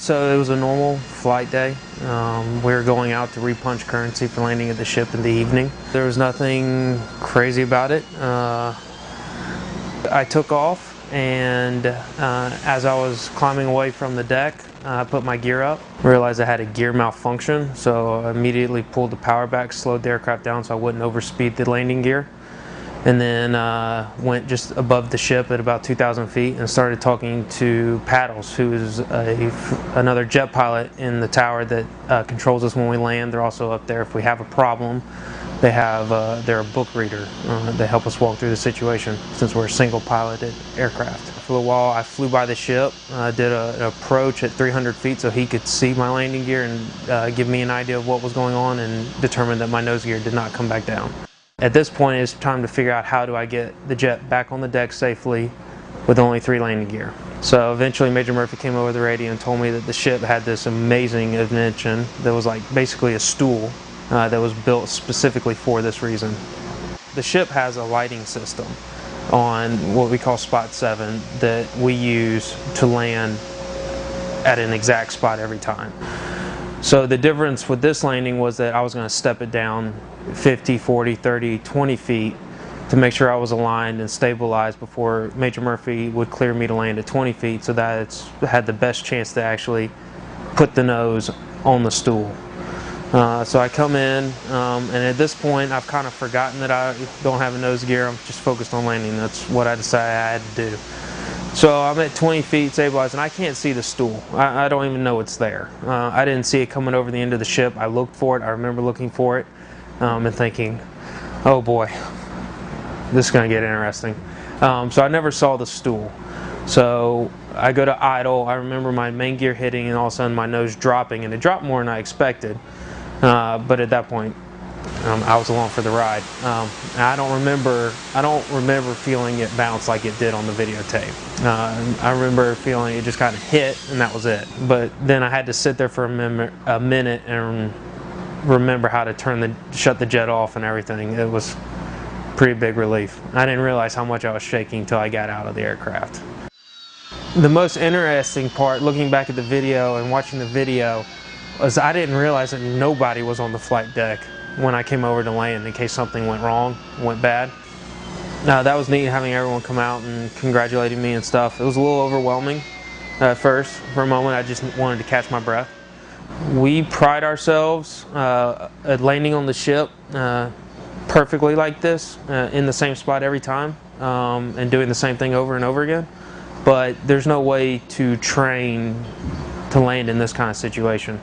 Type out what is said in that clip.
So it was a normal flight day. We were going out to repunch currency for landing at the ship in the evening. There was nothing crazy about it. I took off, and as I was climbing away from the deck, I put my gear up, realized I had a gear malfunction, so I immediately pulled the power back, slowed the aircraft down so I wouldn't overspeed the landing gear, and then went just above the ship at about 2,000 feet and started talking to Paddles, who is another jet pilot in the tower that controls us when we land. They're also up there if we have a problem. They're a book reader. They help us walk through the situation since we're a single piloted aircraft. For a while I flew by the ship, did an approach at 300 feet so he could see my landing gear and give me an idea of what was going on, and determined that my nose gear did not come back down. At this point it's time to figure out how do I get the jet back on the deck safely with only 3 landing gear. So eventually Major Murphy came over the radio and told me that the ship had this amazing invention that was like basically a stool that was built specifically for this reason. The ship has a lighting system on what we call spot 7 that we use to land at an exact spot every time. So the difference with this landing was that I was going to step it down 50, 40, 30, 20 feet to make sure I was aligned and stabilized before Major Murphy would clear me to land at 20 feet, so that it's had the best chance to actually put the nose on the stool. So I come in, and at this point I've kind of forgotten that I don't have a nose gear. I'm just focused on landing. That's what I decided I had to do. So I'm at 20 feet stabilized, and I can't see the stool. I don't even know it's there. I didn't see it coming over the end of the ship. I looked for it. I remember looking for it and thinking, oh boy, this is going to get interesting. So I never saw the stool. So I go to idle. I remember my main gear hitting and all of a sudden my nose dropping, and it dropped more than I expected. But at that point, I was along for the ride. I don't remember feeling it bounce like it did on the videotape. I remember feeling it just kind of hit, and that was it. But then I had to sit there for a minute and remember how to shut the jet off and everything. It was a pretty big relief. I didn't realize how much I was shaking until I got out of the aircraft. The most interesting part, looking back at the video and watching the video, was I didn't realize that nobody was on the flight deck when I came over to land in case something went wrong, went bad. That was neat, having everyone come out and congratulating me and stuff. It was a little overwhelming at first. For a moment I just wanted to catch my breath. We pride ourselves at landing on the ship perfectly like this, in the same spot every time, and doing the same thing over and over again. But there's no way to train to land in this kind of situation.